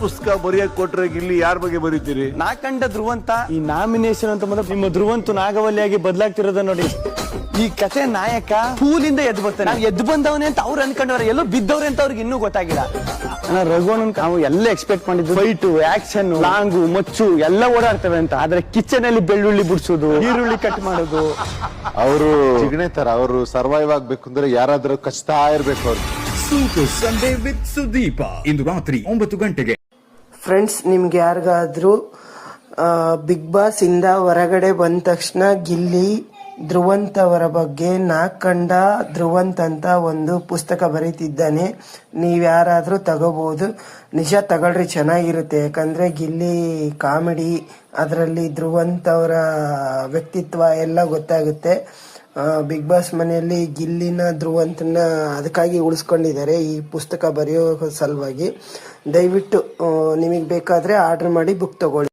ಪುಸ್ತಕ ಬರೆಯಕ್ ಕೊಟ್ರೆ ಗಿಲ್ಲಿ ಯಾರ ಬಗ್ಗೆ ಬರೀತೀರಿ? ನಾ ಕಂಡ ಧ್ರುವಂತ ಈ ನಾಮಿನೇಷನ್ ಅಂತ ಬಂದ್ರೆ ನಿಮ್ಮ ಧ್ರುವಂತು ನಾಗವಲ್ಲಿಯಾಗಿ ಬದಲಾಗ್ತಿರೋದ ನೋಡಿ. ಈ ಕತೆ ನಾಯಕ ಪೂಲಿಂದ ಎದ್ದು ಬರ್ತಾನೆ. ನಾವು ಎದ್ದು ಬಂದವನೇ ಅಂತ ಅವ್ರು ಅನ್ಕೊಂಡವ್ರೆ, ಎಲ್ಲೋ ಬಿದ್ದವ್ರೆ ಅಂತ ಅವ್ರಿಗೆ ಇನ್ನೂ ಗೊತ್ತಾಗಿಲ್ಲ. ರಘುವನ್ ನಾವು ಎಲ್ಲ ಎಕ್ಸ್ಪೆಕ್ಟ್ ಮಾಡಿದ್ವಿ, ಫೈಟು, ಆಕ್ಷನ್, ಲಾಂಗು, ಮಚ್ಚು ಎಲ್ಲ ಓಡಾಡ್ತವೆ ಅಂತ. ಆದ್ರೆ ಕಿಚನ್ ಅಲ್ಲಿ ಬೆಳ್ಳುಳ್ಳಿ ಬಿಡಿಸೋದು, ಈರುಳ್ಳಿ ಕಟ್ ಮಾಡೋದು, ಅವರು ಜಿಗಣೆ ತರ ಅವರು ಸರ್ವೈವ್ ಆಗ್ಬೇಕು ಅಂದ್ರೆ ಯಾರಾದ್ರೂ ಕಚ್ತಾ ಇರ್ಬೇಕು ಅವ್ರು. ಸೂಪರ್ ಸಂಡೇ ವಿತ್ ಸುದೀಪ ಇಂದು ರಾತ್ರಿ 9 ಗಂಟೆಗೆ. ಫ್ರೆಂಡ್ಸ್, ನಿಮ್ಗೆ ಯಾರಿಗಾದ್ರೂ ಬಿಗ್ ಬಾಸ್ ಇಂದ ಹೊರಗಡೆ ಬಂದ ತಕ್ಷಣ ಗಿಲ್ಲಿ ಧ್ರುವಂತ್ ಅವರ ಬಗ್ಗೆ ನಾ ಕಂಡ ಧ್ರುವಂತ್ ಅಂತ ಒಂದು ಪುಸ್ತಕ ಬರೀತಿದ್ದಾನೆ. ನೀವ್ಯಾರಾದ್ರೂ ತಗೋಬಹುದು. ನಿಜ ತಗೊಳ್ರಿ, ಚೆನ್ನಾಗಿರುತ್ತೆ. ಯಾಕಂದ್ರೆ ಗಿಲ್ಲಿ ಕಾಮಿಡಿ, ಅದರಲ್ಲಿ ಧ್ರುವಂತ್ ಅವರ ವ್ಯಕ್ತಿತ್ವ ಎಲ್ಲ ಗೊತ್ತಾಗುತ್ತೆ. ಬಿಗ್ ಬಾಸ್ ಮನೆಯಲ್ಲಿ ಗಿಲ್ಲಿನ ಧ್ರುವಂತನ ಅದಕ್ಕಾಗಿ ಉಳಿಸ್ಕೊಂಡಿದ್ದಾರೆ, ಈ ಪುಸ್ತಕ ಬರೆಯೋ ಸಲುವಾಗಿ. ದಯವಿಟ್ಟು ನಿಮಗೆ ಬೇಕಾದ್ರೆ ಆರ್ಡರ್ ಮಾಡಿ ಬುಕ್ ತಗೊಳ್ಳಿ.